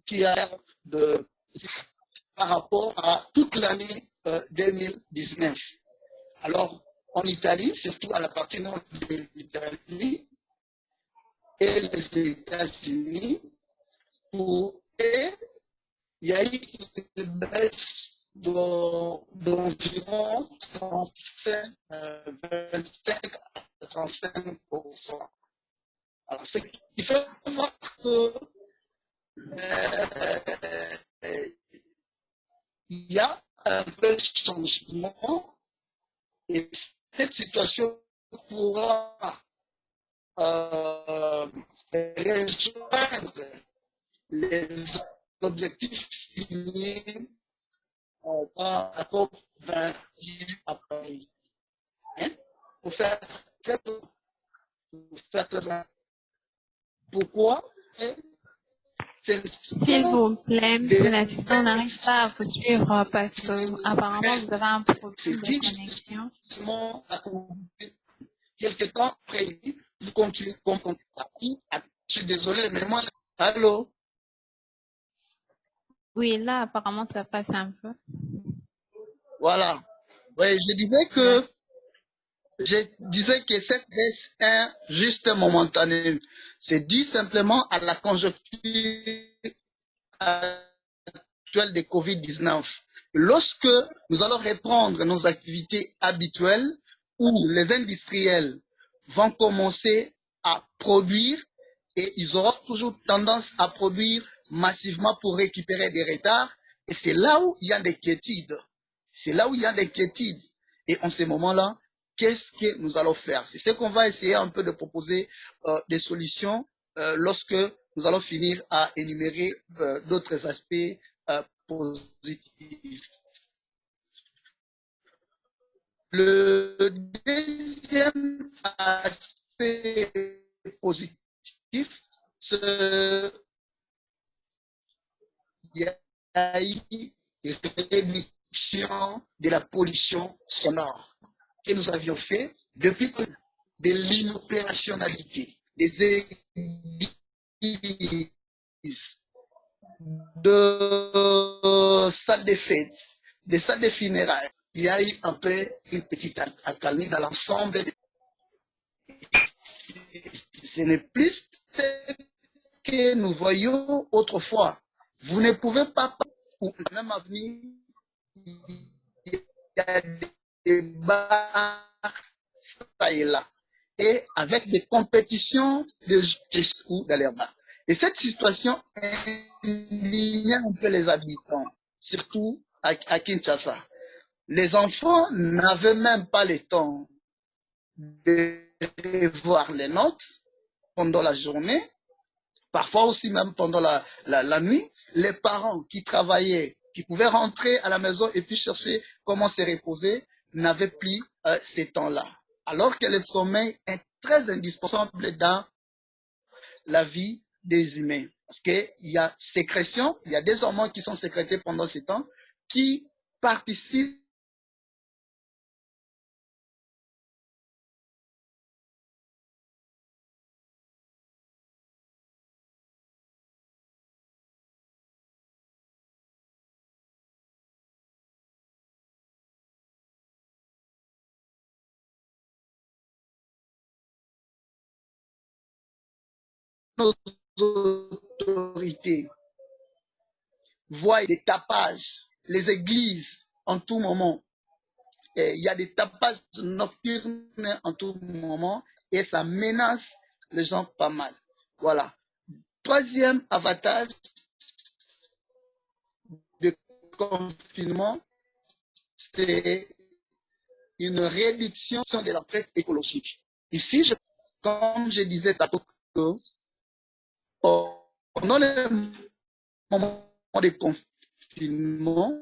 qui a de par rapport à toute l'année 2019. Alors, en Italie, surtout à la partie nord de l'Italie et les États-Unis, il y a eu une baisse d'environ 25 à 35%. Alors, ce qui fait voir que il y a un peu de changement et cette situation pourra rejoindre les objectifs signés dans la COP 21 à Paris. Hein? Pour faire très pourquoi? S'il vous plaît, monsieur l'assistant, on n'arrive pas à vous suivre parce que apparemment vous avez un problème de connexion. Quelque temps après, vous continuez comme je suis désolé, mais moi, allô? Oui, là, apparemment, ça passe un peu. Voilà. Oui, je disais que cette baisse est juste momentanée. C'est dû simplement à la conjoncture actuelle de Covid-19. Lorsque nous allons reprendre nos activités habituelles, où les industriels vont commencer à produire et ils auront toujours tendance à produire massivement pour récupérer des retards. Et c'est là où il y a des quiétudes. C'est là où il y a des quiétudes. Et en ce moment-là, qu'est-ce que nous allons faire? C'est ce qu'on va essayer un peu de proposer des solutions lorsque nous allons finir à énumérer d'autres aspects positifs. Le deuxième aspect positif, c'est qu'il y a eu une réduction de la pollution sonore que nous avions fait depuis de l'inopérationnalité des églises, de salles de fêtes, des salles de funérailles. Il y a eu un peu une petite accalmie dans l'ensemble. Ce n'est plus ce que nous voyions autrefois. Vous ne pouvez pas, ou même à venir, il y a des bars, ça et là, et avec des compétitions de ou dans les bars. Et cette situation indigne un peu les habitants, surtout à Kinshasa. Les enfants n'avaient même pas le temps de revoir les notes pendant la journée, parfois aussi même pendant la nuit. Les parents qui travaillaient, qui pouvaient rentrer à la maison et puis chercher comment se reposer, n'avaient plus ces temps-là. Alors que le sommeil est très indispensable dans la vie des humains. Parce qu'il y a sécrétion, il y a des hormones qui sont sécrétées pendant ce temps qui participent nos autorités voient des tapages, les églises en tout moment. Et il y a des tapages nocturnes en tout moment et ça menace les gens pas mal. Voilà. Troisième avantage de confinement, c'est une réduction de l'empreinte écologique. Ici, comme je disais tantôt, pendant les moments de confinement,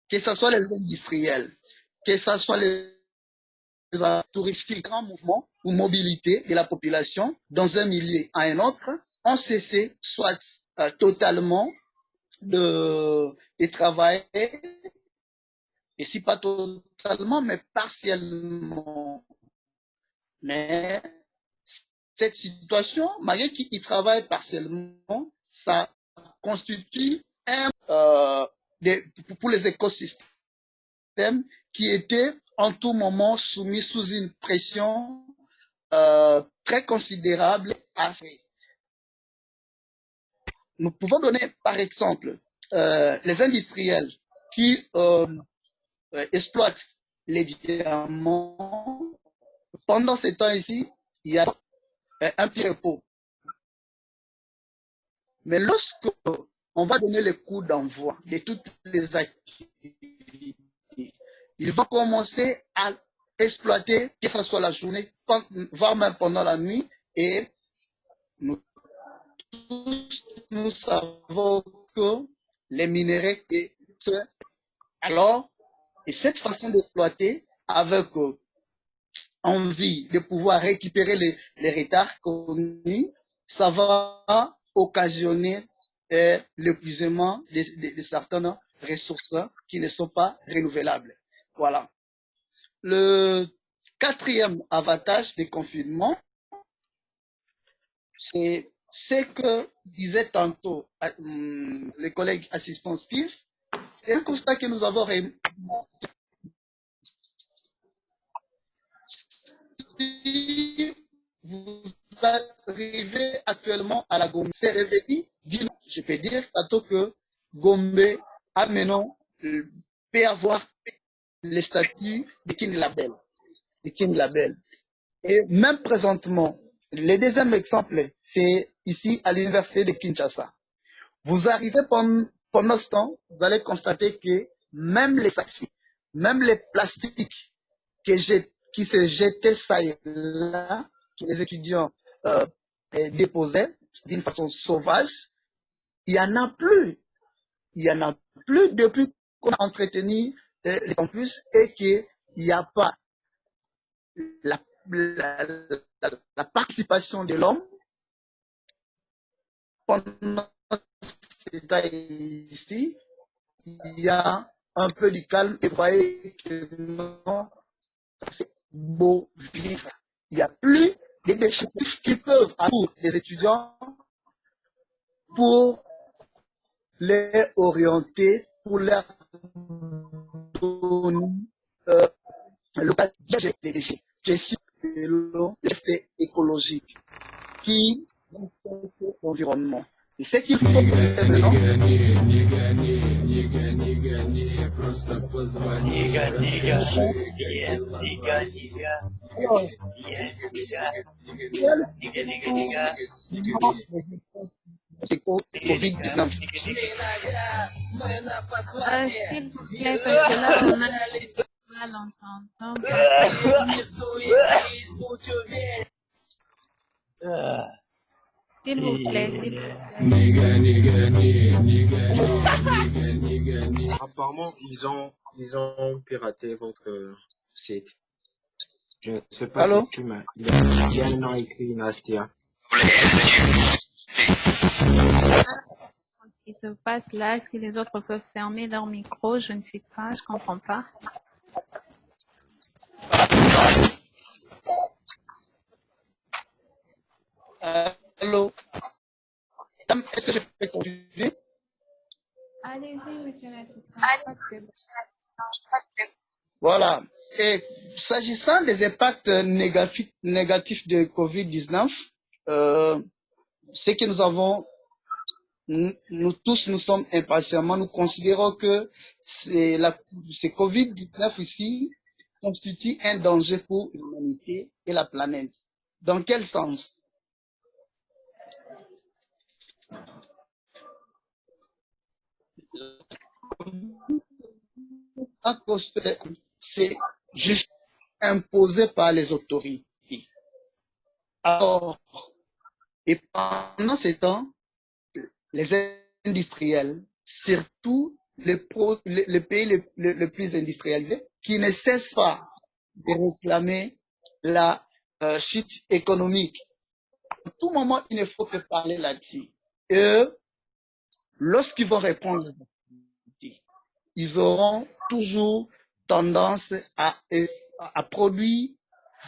que ce soit les industriels, que ce soit les touristiques, grands mouvements ou mobilité de la population dans un milieu à un autre, ont cessé soit totalement de travailler, et si pas totalement, mais partiellement. Mais cette situation, malgré qu'ils travaillent partiellement, ça constitue pour les écosystèmes qui étaient en tout moment soumis sous une pression très considérable. Nous pouvons donner par exemple les industriels qui exploitent les diamants. Pendant ce temps ici, il y a un pied repos. Mais lorsque on va donner le coup d'envoi de toutes les activités, ils vont commencer à exploiter, que ce soit la journée, voire même pendant la nuit, et nous tous, nous savons que les minéraux, alors, et cette façon d'exploiter avec envie de pouvoir récupérer les retards connus, ça va occasionner l'épuisement de certaines ressources qui ne sont pas renouvelables. Voilà. Le quatrième avantage des confinements, c'est ce que disait tantôt le collègue assistant Steve. C'est un constat que nous avons si vous arrivez actuellement à la Gombe, c'est réveillé, je peux dire tantôt que Gombe a maintenant peut avoir le statut de King Label. Et même présentement, le deuxième exemple, c'est ici à l'université de Kinshasa. Vous arrivez pendant ce temps, vous allez constater que même les sacs, même les plastiques qui se jetaient ça et là, que les étudiants déposaient d'une façon sauvage, il n'y en a plus. Il n'y en a plus depuis qu'on a entretenu les campus et qu'il n'y a pas la participation de l'homme pendant cet état ici. Il y a un peu du calme et vous voyez que non, ça fait beau vivre. Il n'y a plus de déchets qui peuvent avoir les étudiants pour les orienter, pour leur donner le partage des déchets, gestion de l'eau, rester écologique, qui l'environnement. Et ce qu'il faut faire maintenant, c'est Covid-19. S'il vous plaît, parce que là, on a mal, on s'entend. S'il vous plaît, s'il vous plaît. Apparemment, ils ont piraté votre site. Je ne sais pas Allô? si tu m'as. Il y a un nom écrit Nastia. Ce qui se passe là, si les autres peuvent fermer leur micro, je ne sais pas, je comprends pas. Allô? Est-ce que je peux continuer? Allez-y, monsieur l'assistant. Voilà. Et s'agissant des impacts négatifs de Covid-19, ce que nous avons, nous tous, nous sommes impatiemment, nous considérons que ce Covid-19 ici constitue un danger pour l'humanité et la planète. Dans quel sens? C'est juste imposé par les autorités. Alors, et pendant ce temps, les industriels, surtout les pays les plus industrialisés, qui ne cessent pas de réclamer la chute économique. À tout moment, il ne faut que parler là-dessus. Et lorsqu'ils vont répondre, ils auront toujours tendance à produire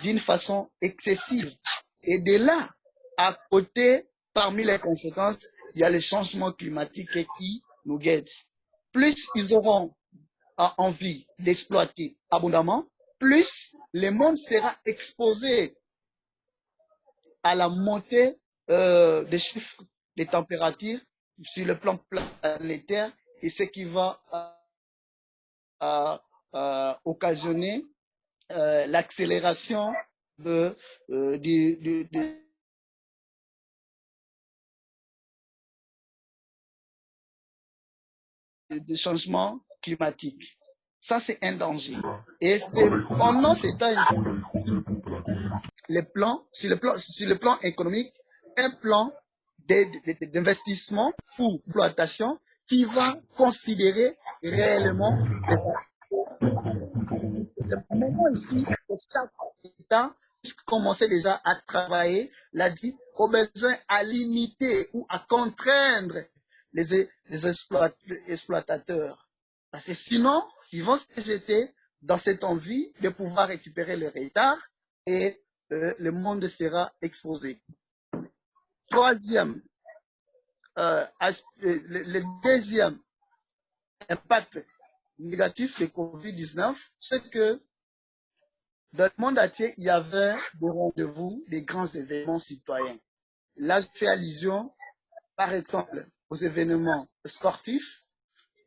d'une façon excessive. Et de là, à côté, parmi les conséquences, il y a les changements climatiques qui nous guettent. Plus ils auront envie d'exploiter abondamment, plus le monde sera exposé à la montée des chiffres des températures sur le plan planétaire et ce qui va occasionner l'accélération de changements climatiques. Ça, c'est un danger. Et c'est pendant ces temps, sur le plan économique, un plan d'investissement pour l'exploitation qui va considérer réellement le moment ici que chaque État puisse commencer déjà à travailler, l'a dit, au besoin à limiter ou à contraindre les exploitateurs. Parce que sinon, ils vont se jeter dans cette envie de pouvoir récupérer le retard et le monde sera exposé. Troisième, le deuxième impact négatif de Covid-19, c'est que dans le monde entier, il y avait des rendez-vous, des grands événements citoyens. Là, je fais allusion, par exemple, aux événements sportifs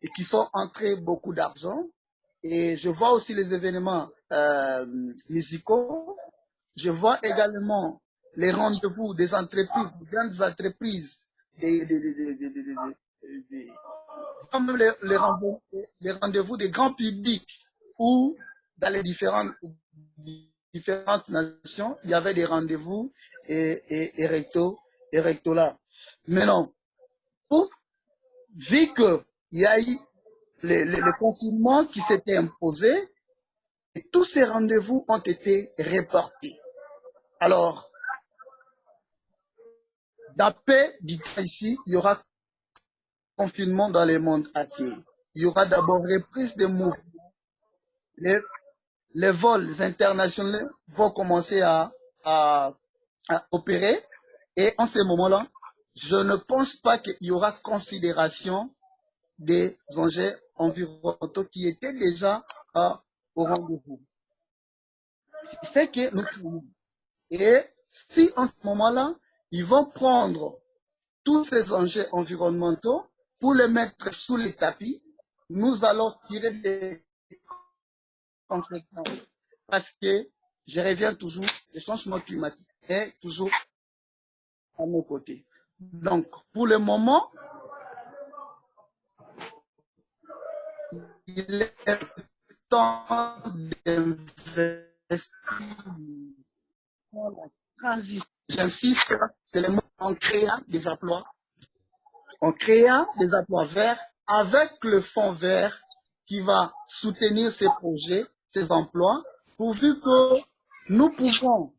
et qui font entrer beaucoup d'argent. Et je vois aussi les événements musicaux. Je vois également les rendez-vous des entreprises, des grandes entreprises, comme les rendez-vous des grands publics où dans les différentes nations, il y avait des rendez-vous et recto là. Maintenant, vu qu'il y a eu le confinement qui s'était imposé, et tous ces rendez-vous ont été reportés. Alors, d'après dit ici, il y aura confinement dans le monde entier. Il y aura d'abord reprise des mouvements. Les vols internationaux vont commencer à opérer. Et en ce moment-là, je ne pense pas qu'il y aura considération des enjeux environnementaux qui étaient déjà au rendez-vous. C'est ce que nous trouvons. Et si en ce moment-là, ils vont prendre tous ces enjeux environnementaux pour les mettre sous les tapis, nous allons tirer des conséquences. Parce que, je reviens toujours, le changement climatique est toujours à nos côtés. Donc, pour le moment, il est temps d'investir dans la transition. J'insiste, c'est le mot en créant des emplois. En créant des emplois verts avec le fonds vert qui va soutenir ces projets, ces emplois, pourvu que nous pouvons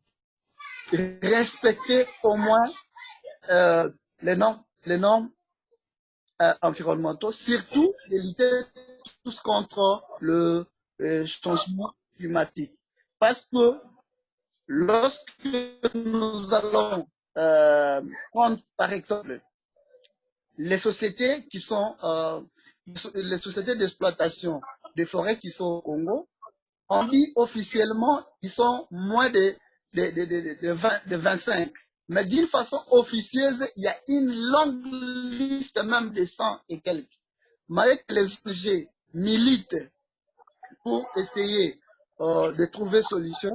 respecter au moins les normes environnementaux, surtout de lutter tous contre le changement climatique. Parce que lorsque nous allons prendre par exemple les sociétés qui sont les sociétés d'exploitation des forêts qui sont au Congo, on dit officiellement qu'ils sont moins de 25. Mais d'une façon officieuse, il y a une longue liste même de 100 et quelques. Malgré que les ONG militent pour essayer de trouver solution,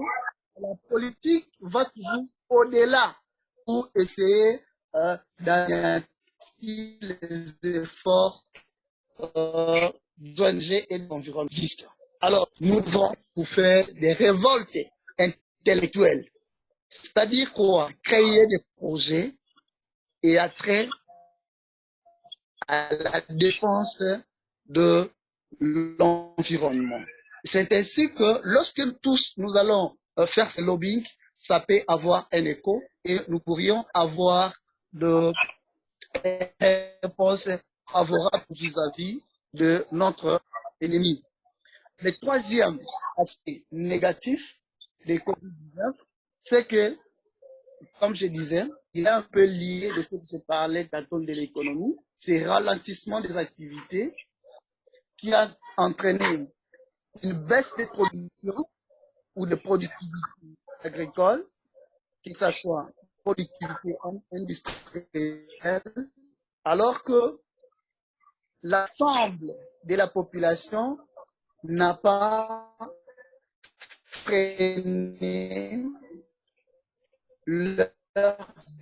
la politique va toujours au-delà pour essayer d'anéantir les efforts d'ONG et d'environnementistes. Alors, nous devons pour faire des révoltes intellectuelles. C'est-à-dire quoi? Créer des projets et attrait à la défense de l'environnement. C'est ainsi que lorsque tous nous allons faire ce lobbying, ça peut avoir un écho et nous pourrions avoir de réponses favorables vis-à-vis de notre ennemi. Le troisième aspect négatif des Covid-19, c'est que, comme je disais, est un peu lié de ce que se parlait tantôt de l'économie, c'est ralentissement des activités qui a entraîné une baisse des productions ou de productivité agricole, que ce soit productivité industrielle, alors que l'ensemble de la population n'a pas freiné leurs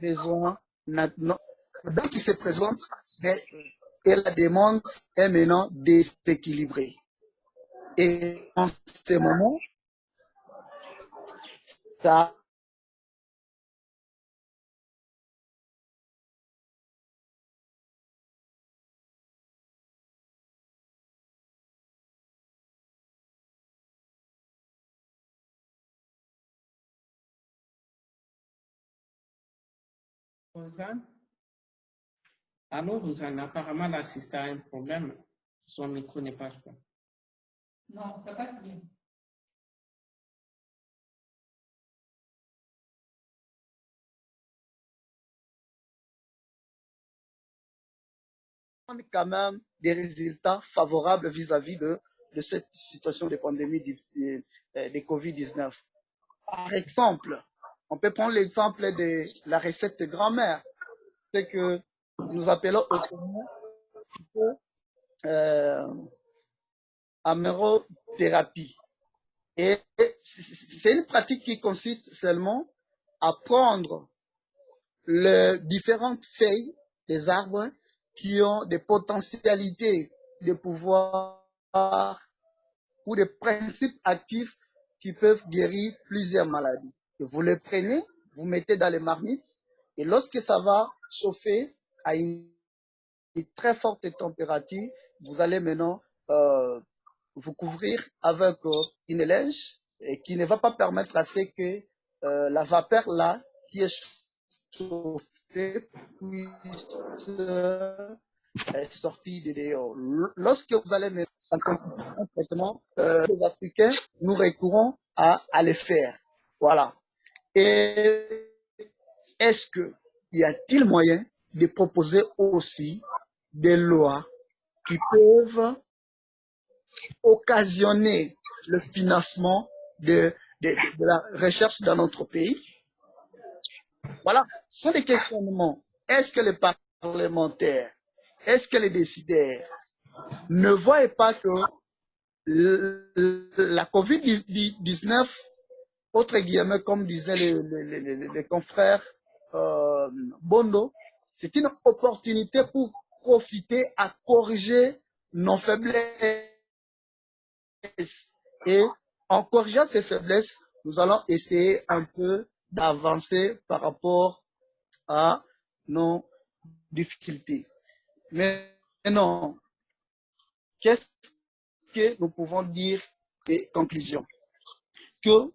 besoins qui se présentent et la demande est maintenant déséquilibrée. Et en ce moment, ça Rosanne? Allô, Rosanne, apparemment l'assistant a un problème. Son micro n'est pas ouvert. Non, ça passe bien. donne quand même des résultats favorables vis-à-vis de cette situation de pandémie de Covid-19. Par exemple, on peut prendre l'exemple de la recette grand-mère, ce que nous appelons autrement amérothérapie. Et c'est une pratique qui consiste seulement à prendre les différentes feuilles des arbres qui ont des potentialités de pouvoir ou des principes actifs qui peuvent guérir plusieurs maladies. Et vous les prenez, vous mettez dans les marmites, et lorsque ça va chauffer à une très forte température, vous allez maintenant vous couvrir avec une linge et qui ne va pas permettre à ce que la vapeur là qui est chauffée puisse sortir de dehors. Lorsque vous allez mettre ça un traitement, les Africains, nous recourons à les faire. Voilà. Et est-ce que y a-t-il moyen de proposer aussi des lois qui peuvent occasionner le financement de la recherche dans notre pays? Voilà, ce sont des questionnements. Est-ce que les parlementaires, est-ce que les décideurs ne voient pas que la COVID-19, autre guillemets, comme disaient les confrères Bondo, c'est une opportunité pour profiter à corriger nos faiblesses. Et en corrigeant ces faiblesses, nous allons essayer un peu d'avancer par rapport à nos difficultés. Mais non, qu'est-ce que nous pouvons dire des conclusions? Que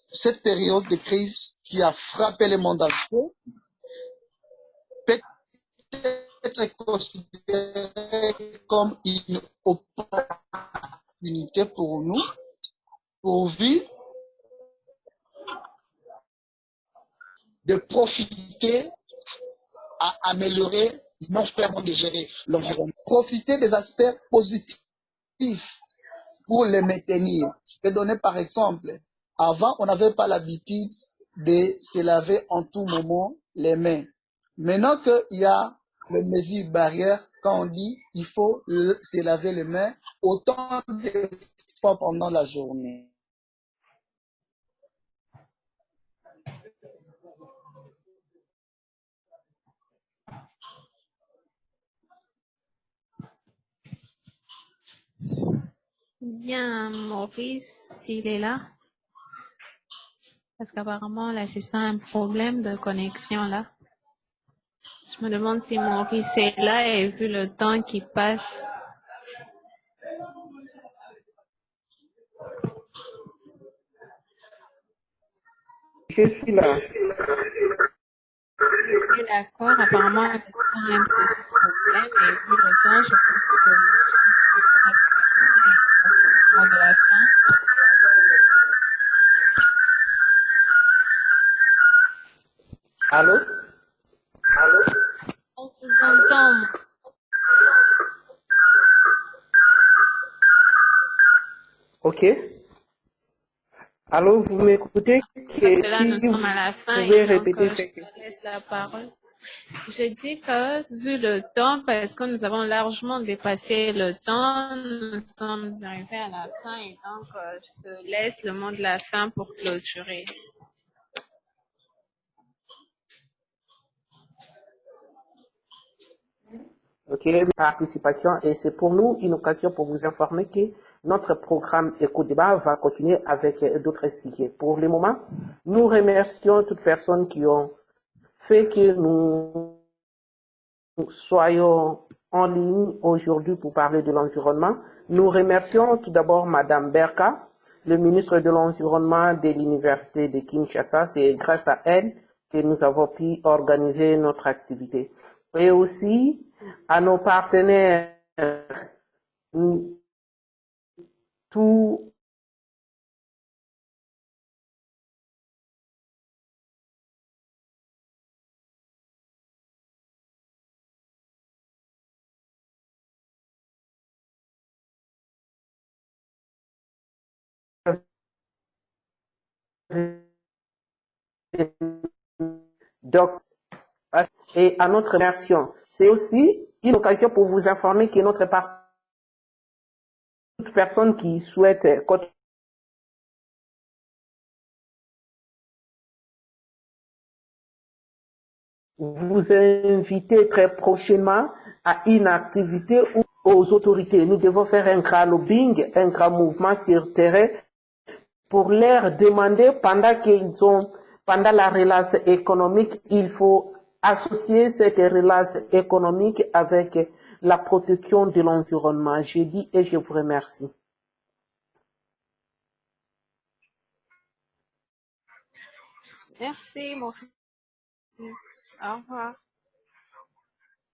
cette période de crise qui a frappé le monde entier peut être considérée comme une opportunité pour nous, pour vivre, de profiter à améliorer notre façon de gérer l'environnement. Profiter des aspects positifs pour les maintenir. Je peux donner par exemple, avant, on n'avait pas l'habitude de se laver en tout moment les mains. Maintenant qu'il y a les mesures barrières, quand on dit il faut se laver les mains autant de fois pendant la journée. Bien, Maurice, s'il est là. Parce qu'apparemment, l'assistant a un problème de connexion là. Je me demande si Maurice est là et vu le temps qui passe. Je suis là. Ok, d'accord. Apparemment, l'assistant a un petit problème et vu le temps, je pense que de la fin. Allô? OK. Alors, vous m'écoutez? Parce que là, nous Si sommes vous à la fin pouvez et donc répéter je ce que... te laisse la parole. Je dis que vu le temps, parce que nous avons largement dépassé le temps, nous sommes arrivés à la fin et donc je te laisse le mot de la fin pour clôturer. OK, participation. Et c'est pour nous une occasion pour vous informer que notre programme Éco-débat va continuer avec d'autres sujets. Pour le moment, nous remercions toutes personnes qui ont fait que nous soyons en ligne aujourd'hui pour parler de l'environnement. Nous remercions tout d'abord Madame Berka, le ministre de l'Environnement de l'Université de Kinshasa. C'est grâce à elle que nous avons pu organiser notre activité. Et aussi à nos partenaires, tout et à notre version. C'est aussi une occasion pour vous informer que notre part, toute personne qui souhaite vous inviter très prochainement à une activité aux autorités. Nous devons faire un grand lobbying, un grand mouvement sur terrain pour leur demander pendant la relance économique, il faut associer cette relance économique avec la protection de l'environnement. Je dis et je vous remercie. Merci, mon fils. Au revoir.